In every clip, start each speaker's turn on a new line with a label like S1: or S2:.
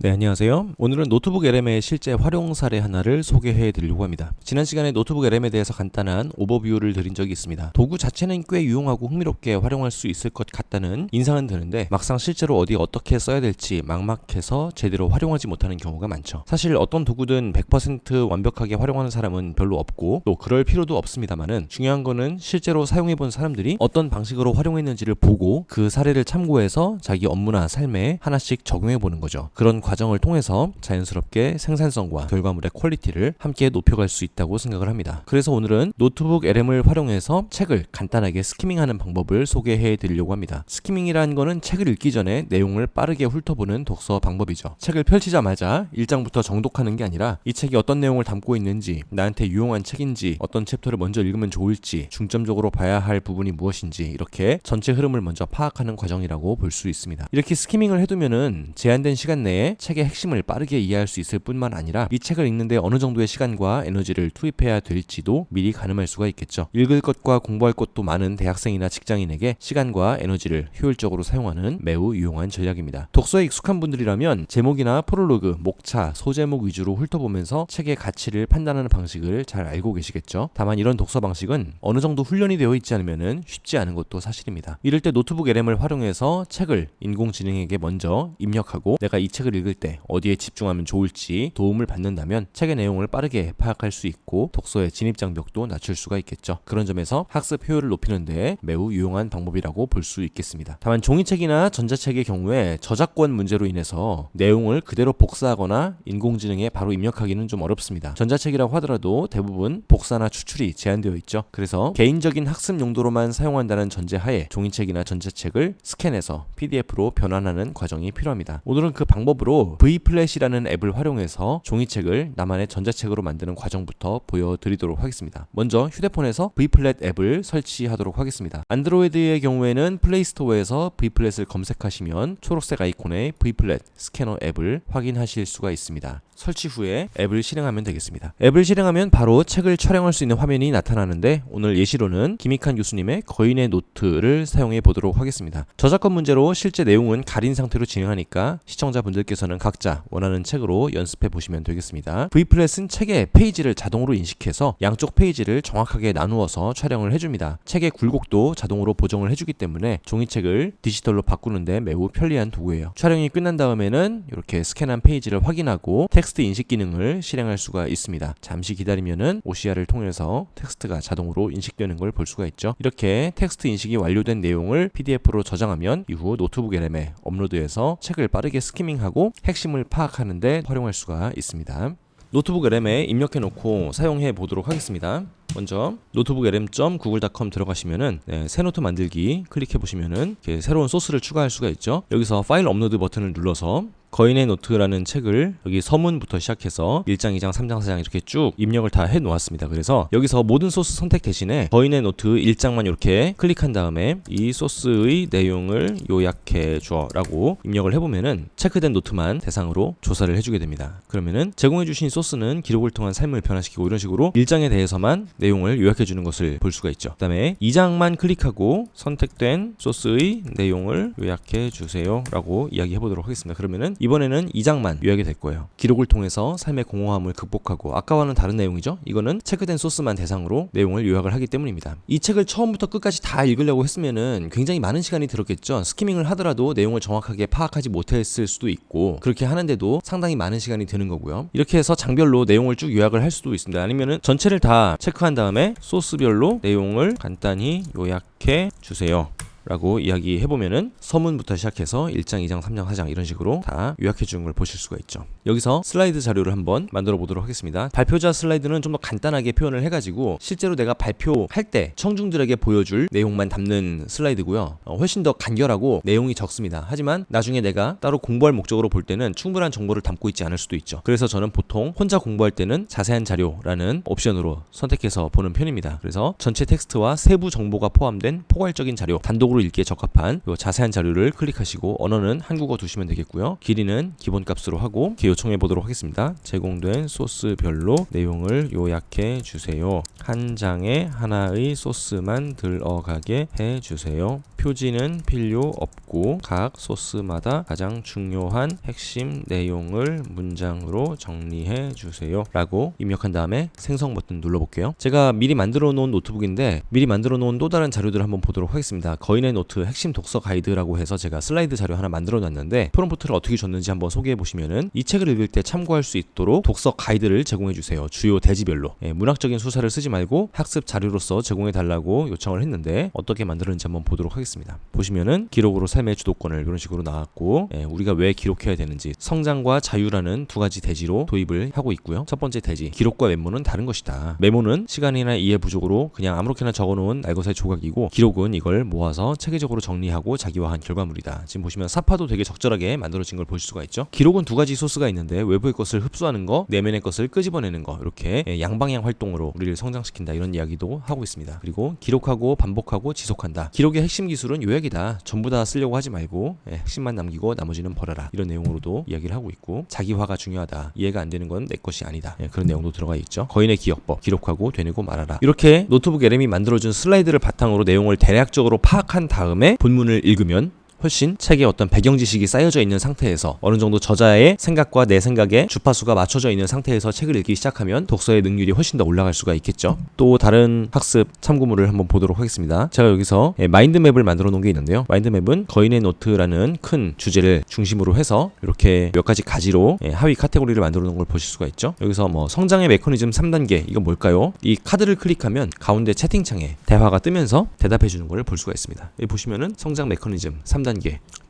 S1: 네, 안녕하세요. 오늘은 노트북 LM의 실제 활용 사례 하나를 소개해 드리려고 합니다. 지난 시간에 노트북 LM에 대해서 간단한 오버뷰를 드린 적이 있습니다. 도구 자체는 꽤 유용하고 흥미롭게 활용할 수 있을 것 같다는 인상은 드는데 막상 실제로 어떻게 써야 될지 막막해서 제대로 활용하지 못하는 경우가 많죠. 사실 어떤 도구든 100% 완벽하게 활용하는 사람은 별로 없고 또 그럴 필요도 없습니다만은 중요한 거는 실제로 사용해 본 사람들이 어떤 방식으로 활용했는지를 보고 그 사례를 참고해서 자기 업무나 삶에 하나씩 적용해 보는 거죠. 그런 과정을 통해서 자연스럽게 생산성과 결과물의 퀄리티를 함께 높여갈 수 있다고 생각을 합니다. 그래서 오늘은 노트북 LM을 활용해서 책을 간단하게 스키밍하는 방법을 소개해 드리려고 합니다. 스키밍이라는 거는 책을 읽기 전에 내용을 빠르게 훑어보는 독서 방법이죠. 책을 펼치자마자 1장부터 정독하는 게 아니라 이 책이 어떤 내용을 담고 있는지, 나한테 유용한 책인지, 어떤 챕터를 먼저 읽으면 좋을지, 중점적으로 봐야 할 부분이 무엇인지 이렇게 전체 흐름을 먼저 파악하는 과정이라고 볼 수 있습니다. 이렇게 스키밍을 해두면은 제한된 시간 내에 책의 핵심을 빠르게 이해할 수 있을 뿐만 아니라 이 책을 읽는데 어느 정도의 시간과 에너지를 투입해야 될지도 미리 가늠할 수가 있겠죠. 읽을 것과 공부할 것도 많은 대학생이나 직장인에게 시간과 에너지를 효율적으로 사용하는 매우 유용한 전략입니다. 독서에 익숙한 분들이라면 제목이나 프롤로그, 목차, 소제목 위주로 훑어보면서 책의 가치를 판단하는 방식을 잘 알고 계시겠죠. 다만 이런 독서 방식은 어느 정도 훈련이 되어 있지 않으면 쉽지 않은 것도 사실입니다. 이럴 때 노트북 LM을 활용해서 책을 인공지능에게 먼저 입력하고 내가 이 책을 읽을 때 어디에 집중하면 좋을지 도움을 받는다면 책의 내용을 빠르게 파악할 수 있고 독서의 진입장벽도 낮출 수가 있겠죠. 그런 점에서 학습 효율을 높이는 데 매우 유용한 방법이라고 볼 수 있겠습니다. 다만 종이책이나 전자책의 경우에 저작권 문제로 인해서 내용을 그대로 복사하거나 인공지능에 바로 입력하기는 좀 어렵습니다. 전자책이라고 하더라도 대부분 복사나 추출이 제한되어 있죠. 그래서 개인적인 학습 용도로만 사용한다는 전제하에 종이책이나 전자책을 스캔해서 PDF로 변환하는 과정이 필요합니다. 오늘은 그 방법으로 V플랫이라는 앱을 활용해서 종이책을 나만의 전자책으로 만드는 과정부터 보여드리도록 하겠습니다. 먼저 휴대폰에서 V플랫 앱을 설치하도록 하겠습니다. 안드로이드의 경우에는 플레이스토어에서 V플랫을 검색하시면 초록색 아이콘의 V플랫 스캐너 앱을 확인하실 수가 있습니다. 설치 후에 앱을 실행하면 되겠습니다. 앱을 실행하면 바로 책을 촬영할 수 있는 화면이 나타나는데 오늘 예시로는 김익환 교수님의 거인의 노트를 사용해 보도록 하겠습니다. 저작권 문제로 실제 내용은 가린 상태로 진행하니까 시청자분들께서는 각자 원하는 책으로 연습해 보시면 되겠습니다. V플랫은 책의 페이지를 자동으로 인식해서 양쪽 페이지를 정확하게 나누어서 촬영을 해줍니다. 책의 굴곡도 자동으로 보정을 해주기 때문에 종이책을 디지털로 바꾸는데 매우 편리한 도구예요. 촬영이 끝난 다음에는 이렇게 스캔한 페이지를 확인하고 텍스트 인식 기능을 실행할 수가 있습니다. 잠시 기다리면은 OCR을 통해서 텍스트가 자동으로 인식되는 걸 볼 수가 있죠. 이렇게 텍스트 인식이 완료된 내용을 PDF로 저장하면 이후 노트북 LM에 업로드해서 책을 빠르게 스키밍하고 핵심을 파악하는 데 활용할 수가 있습니다. 노트북 LM에 입력해 놓고 사용해 보도록 하겠습니다. 먼저 노트북 lm.google.com 들어가시면은 새 노트 만들기 클릭해 보시면은 이렇게 새로운 소스를 추가할 수가 있죠. 여기서 파일 업로드 버튼을 눌러서 거인의 노트라는 책을 여기 서문부터 시작해서 1장, 2장, 3장, 4장 이렇게 쭉 입력을 다 해 놓았습니다. 그래서 여기서 모든 소스 선택 대신에 거인의 노트 1장만 이렇게 클릭한 다음에 이 소스의 내용을 요약해 줘 라고 입력을 해보면은 체크된 노트만 대상으로 조사를 해주게 됩니다. 그러면은 제공해주신 소스는 기록을 통한 삶을 변화시키고 이런 식으로 1장에 대해서만 내용을 요약해주는 것을 볼 수가 있죠. 그 다음에 2장만 클릭하고 선택된 소스의 내용을 요약해 주세요 라고 이야기해보도록 하겠습니다. 그러면은 이번에는 2장만 요약이 될 거예요. 기록을 통해서 삶의 공허함을 극복하고 아까와는 다른 내용이죠. 이거는 체크된 소스만 대상으로 내용을 요약을 하기 때문입니다. 이 책을 처음부터 끝까지 다 읽으려고 했으면은 굉장히 많은 시간이 들었겠죠. 스키밍을 하더라도 내용을 정확하게 파악하지 못했을 수도 있고 그렇게 하는데도 상당히 많은 시간이 드는 거고요. 이렇게 해서 장별로 내용을 쭉 요약을 할 수도 있습니다. 아니면은 전체를 다 체크한 다음에 소스별로 내용을 간단히 요약해 주세요 라고 이야기해보면은 서문부터 시작해서 1장, 2장, 3장, 4장 이런 식으로 다 요약해주는 걸 보실 수가 있죠. 여기서 슬라이드 자료를 한번 만들어 보도록 하겠습니다. 발표자 슬라이드는 좀 더 간단하게 표현을 해가지고 실제로 내가 발표할 때 청중들에게 보여줄 내용만 담는 슬라이드고요. 훨씬 더 간결하고 내용이 적습니다. 하지만 나중에 내가 따로 공부할 목적으로 볼 때는 충분한 정보를 담고 있지 않을 수도 있죠. 그래서 저는 보통 혼자 공부할 때는 자세한 자료라는 옵션으로 선택해서 보는 편입니다. 그래서 전체 텍스트와 세부 정보가 포함된 포괄적인 자료, 단독으로 읽기에 적합한 자세한 자료를 클릭하시고 언어는 한국어 두시면 되겠고요. 길이는 기본값으로 하고 요청해 보도록 하겠습니다. 제공된 소스별로 내용을 요약해 주세요 한 장에 하나의 소스만 들어가게 해주세요. 표지는 필요 없고 각 소스마다 가장 중요한 핵심 내용을 문장으로 정리해 주세요 라고 입력한 다음에 생성 버튼 눌러볼게요. 제가 미리 만들어 놓은 노트북인데 미리 만들어 놓은 또 다른 자료들을 한번 보도록 하겠습니다. 거인의 노트 핵심 독서 가이드라고 해서 제가 슬라이드 자료 하나 만들어 놨는데 프롬프트를 어떻게 줬는지 한번 소개해 보시면은 이 책을 읽을 때 참고할 수 있도록 독서 가이드를 제공해 주세요. 주요 대지별로. 문학적인 수사를 쓰지 말고 학습 자료로서 제공해 달라고 요청을 했는데 어떻게 만들었는지 한번 보도록 하겠습니다. 보시면은 기록으로 삶의 주도권을 이런 식으로 나왔고 우리가 왜 기록해야 되는지 성장과 자유라는 두 가지 대지로 도입을 하고 있고요. 첫 번째 대지, 기록과 메모는 다른 것이다. 메모는 시간이나 이해 부족으로 그냥 아무렇게나 적어놓은 날것의 조각이고 기록은 이걸 모아서 체계적으로 정리하고 자기화한 결과물이다. 지금 보시면 사파도 되게 적절하게 만들어진 걸 보실 수가 있죠. 기록은 두 가지 소스가 있는데 외부의 것을 흡수하는 거, 내면의 것을 끄집어내는 거, 이렇게 양방향 활동으로 우리를 성장시킨다 이런 이야기도 하고 있습니다. 그리고 기록하고 반복하고 지속한다. 기록의 핵심 기술은 요약이다. 전부 다 쓰려고 하지 말고 핵심만 남기고 나머지는 버려라. 이런 내용으로도 이야기를 하고 있고 자기화가 중요하다. 이해가 안 되는 건 내 것이 아니다. 그런 내용도 들어가 있죠. 거인의 기억법, 기록하고 되뇌고 말아라. 이렇게 노트북 LM이 만들어준 슬라이드를 바탕으로 내용을 대략적으로 파악한 다음에 본문을 읽으면 훨씬 책에 어떤 배경 지식이 쌓여져 있는 상태에서 어느 정도 저자의 생각과 내 생각의 주파수가 맞춰져 있는 상태에서 책을 읽기 시작하면 독서의 능률이 훨씬 더 올라갈 수가 있겠죠. 또 다른 학습 참고물을 한번 보도록 하겠습니다. 제가 여기서 마인드맵을 만들어 놓은 게 있는데요. 마인드맵은 거인의 노트라는 큰 주제를 중심으로 해서 이렇게 몇 가지 가지로 하위 카테고리를 만들어 놓은 걸 보실 수가 있죠. 여기서 뭐 성장의 메커니즘 3단계 이건 뭘까요? 이 카드를 클릭하면 가운데 채팅창에 대화가 뜨면서 대답해 주는 걸 볼 수가 있습니다. 여기 보시면은 성장 메커니즘 3단계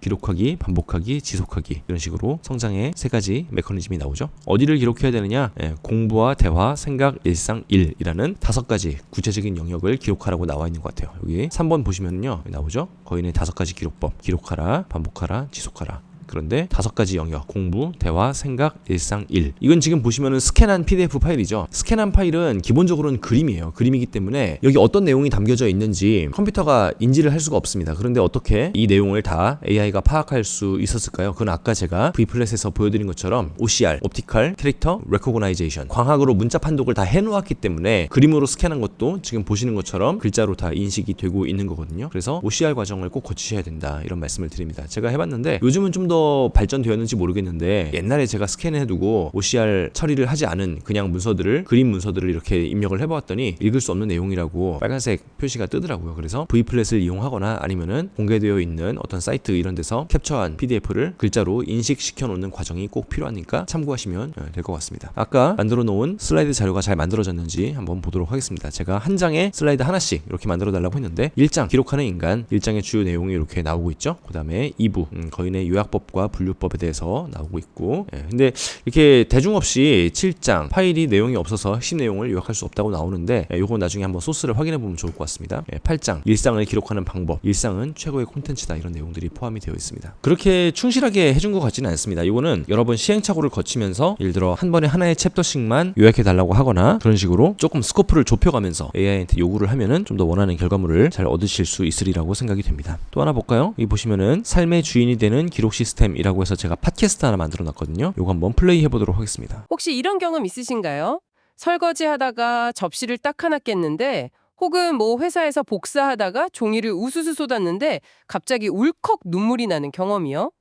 S1: 기록하기, 반복하기, 지속하기 이런 식으로 성장의 세 가지 메커니즘이 나오죠. 어디를 기록해야 되느냐? 공부와 대화, 생각, 일상, 일이라는 5가지 구체적인 영역을 기록하라고 나와 있는 것 같아요. 여기 3번 보시면요 나오죠. 거인의 5가지 기록법, 기록하라, 반복하라, 지속하라. 그런데 5가지 영역, 공부, 대화, 생각, 일상, 일. 이건 지금 보시면은 스캔한 PDF 파일이죠. 스캔한 파일은 기본적으로는 그림이에요. 그림이기 때문에 여기 어떤 내용이 담겨져 있는지 컴퓨터가 인지를 할 수가 없습니다. 그런데 어떻게 이 내용을 다 AI가 파악할 수 있었을까요? 그건 아까 제가 V플랫에서 보여드린 것처럼 OCR, 옵티컬 캐릭터 레코그나이제이션, 광학으로 문자 판독을 다 해놓았기 때문에 그림으로 스캔한 것도 지금 보시는 것처럼 글자로 다 인식이 되고 있는 거거든요. 그래서 OCR 과정을 꼭 거치셔야 된다 이런 말씀을 드립니다. 제가 해봤는데 요즘은 좀 더 발전되었는지 모르겠는데 옛날에 제가 스캔해두고 OCR 처리를 하지 않은 그냥 문서들을 그림 문서들을 이렇게 입력을 해보았더니 읽을 수 없는 내용이라고 빨간색 표시가 뜨더라고요. 그래서 V플랫을 이용하거나 아니면은 공개되어 있는 어떤 사이트 이런 데서 캡처한 PDF를 글자로 인식시켜 놓는 과정이 꼭 필요하니까 참고하시면 될 것 같습니다. 아까 만들어 놓은 슬라이드 자료가 잘 만들어졌는지 한번 보도록 하겠습니다. 제가 한 장에 슬라이드 하나씩 이렇게 만들어 달라고 했는데 1장 기록하는 인간 1장의 주요 내용이 이렇게 나오고 있죠. 그 다음에 2부 거인의 요약법 과 분류법에 대해서 나오고 있고 근데 이렇게 대중 없이 7장 파일이 내용이 없어서 핵심 내용을 요약할 수 없다고 나오는데 요거 나중에 한번 소스를 확인해 보면 좋을 것 같습니다. 8장 일상을 기록하는 방법 일상은 최고의 콘텐츠다 이런 내용들이 포함이 되어 있습니다. 그렇게 충실하게 해준 것 같지는 않습니다. 이거는 여러 번 시행착오를 거치면서 예를 들어 한 번에 하나의 챕터씩만 요약해 달라고 하거나 그런 식으로 조금 스코프를 좁혀가면서 AI한테 요구를 하면은 좀 더 원하는 결과물을 잘 얻으실 수 있으리라고 생각이 됩니다. 또 하나 볼까요? 여기 보시면은 삶의 주인이 되는 기록 시스템이라고 해서 제가 팟캐스트 하나 만들어 놨거든요. 요거 한번 플레이 해보도록 하겠습니다.
S2: 혹시 이런 경험 있으신가요? 설거지 하다가 접시를 딱 하나 깼는데 혹은 뭐 회사에서 복사하다가 종이를 우수수 쏟았는데 갑자기 울컥 눈물이 나는 경험이요?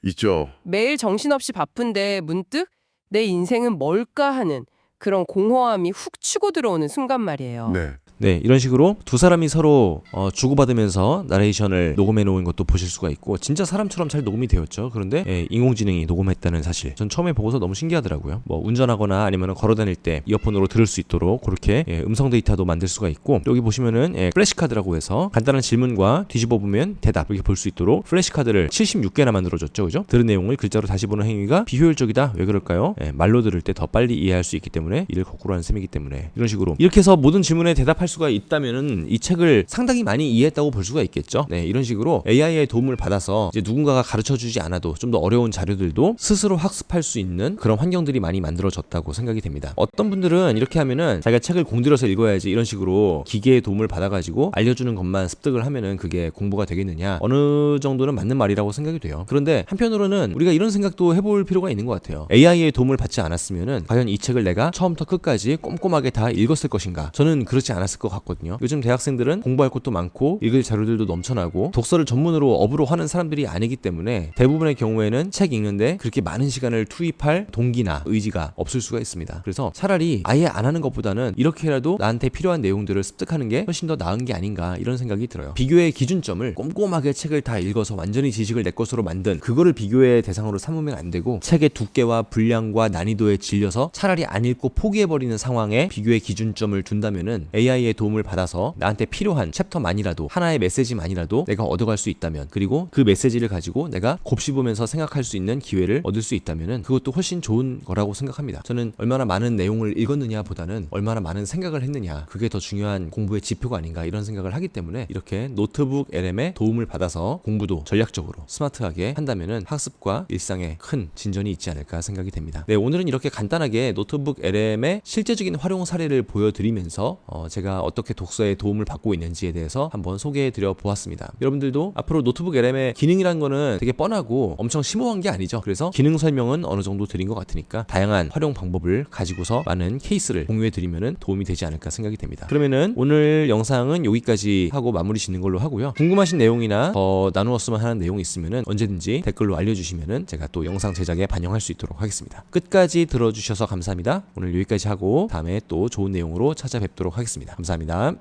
S3: 있죠.
S2: 매일 정신없이 바쁜데 문득 내 인생은 뭘까 하는 그런 공허함이 훅 치고 들어오는 순간 말이에요.
S1: 네, 이런 식으로 두 사람이 서로 주고받으면서 나레이션을 녹음해 놓은 것도 보실 수가 있고 진짜 사람처럼 잘 녹음이 되었죠. 그런데 인공지능이 녹음했다는 사실 전 처음에 보고서 너무 신기하더라고요. 뭐 운전하거나 아니면 걸어다닐 때 이어폰으로 들을 수 있도록 그렇게 음성 데이터도 만들 수가 있고 여기 보시면은 플래시카드라고 해서 간단한 질문과 뒤집어 보면 대답 이렇게 볼 수 있도록 플래시카드를 76개나 만들어줬죠. 그죠? 들은 내용을 글자로 다시 보는 행위가 비효율적이다. 왜 그럴까요? 말로 들을 때 더 빨리 이해할 수 있기 때문에 이를 거꾸로 하는 셈이기 때문에 이런 식으로 이렇게 해서 모든 질문에 대답할 학습할 수가 있다면은 이 책을 상당히 많이 이해했다고 볼 수가 있겠죠. 네, 이런 식으로 AI의 도움을 받아서 이제 누군가가 가르쳐주지 않아도 좀 더 어려운 자료들도 스스로 학습할 수 있는 그런 환경들이 많이 만들어졌다고 생각이 됩니다. 어떤 분들은 이렇게 하면은 자기가 책을 공들여서 읽어야지 이런 식으로 기계의 도움을 받아가지고 알려주는 것만 습득을 하면은 그게 공부가 되겠느냐, 어느 정도는 맞는 말이라고 생각이 돼요. 그런데 한편으로는 우리가 이런 생각도 해볼 필요가 있는 것 같아요. AI의 도움을 받지 않았으면은 과연 이 책을 내가 처음부터 끝까지 꼼꼼하게 다 읽었을 것인가? 저는 그렇지 않았을 것 같거든요. 요즘 대학생들은 공부할 것도 많고 읽을 자료들도 넘쳐나고 독서를 전문으로 업으로 하는 사람들이 아니기 때문에 대부분의 경우에는 책 읽는데 그렇게 많은 시간을 투입할 동기나 의지가 없을 수가 있습니다. 그래서 차라리 아예 안 하는 것보다는 이렇게라도 나한테 필요한 내용들을 습득하는 게 훨씬 더 나은 게 아닌가 이런 생각이 들어요. 비교의 기준점을 꼼꼼하게 책을 다 읽어서 완전히 지식을 내 것으로 만든 그거를 비교의 대상으로 삼으면 안 되고, 책의 두께와 분량과 난이도에 질려서 차라리 안 읽고 포기해버리는 상황에 비교의 기준점을 둔다면은 AI의 도움을 받아서 나한테 필요한 챕터만이라도, 하나의 메시지만이라도 내가 얻어갈 수 있다면, 그리고 그 메시지를 가지고 내가 곱씹으면서 생각할 수 있는 기회를 얻을 수 있다면은 그것도 훨씬 좋은 거라고 생각합니다. 저는 얼마나 많은 내용을 읽었느냐 보다는 얼마나 많은 생각을 했느냐, 그게 더 중요한 공부의 지표가 아닌가 이런 생각을 하기 때문에 이렇게 노트북 LM의 도움을 받아서 공부도 전략적으로 스마트하게 한다면은 학습과 일상에 큰 진전이 있지 않을까 생각이 됩니다. 네, 오늘은 이렇게 간단하게 노트북 LM의 실제적인 활용 사례를 보여드리면서 제가 어떻게 독서에 도움을 받고 있는지에 대해서 한번 소개해드려 보았습니다. 여러분들도 앞으로 노트북 LM의 기능이란 거는 되게 뻔하고 엄청 심오한 게 아니죠. 그래서 기능 설명은 어느 정도 드린 것 같으니까 다양한 활용 방법을 가지고서 많은 케이스를 공유해드리면 도움이 되지 않을까 생각이 됩니다. 그러면은 오늘 영상은 여기까지 하고 마무리 짓는 걸로 하고요. 궁금하신 내용이나 더 나누었으면 하는 내용이 있으면은 언제든지 댓글로 알려주시면은 제가 또 영상 제작에 반영할 수 있도록 하겠습니다. 끝까지 들어주셔서 감사합니다. 오늘 여기까지 하고 다음에 또 좋은 내용으로 찾아뵙도록 하겠습니다. 감사합니다.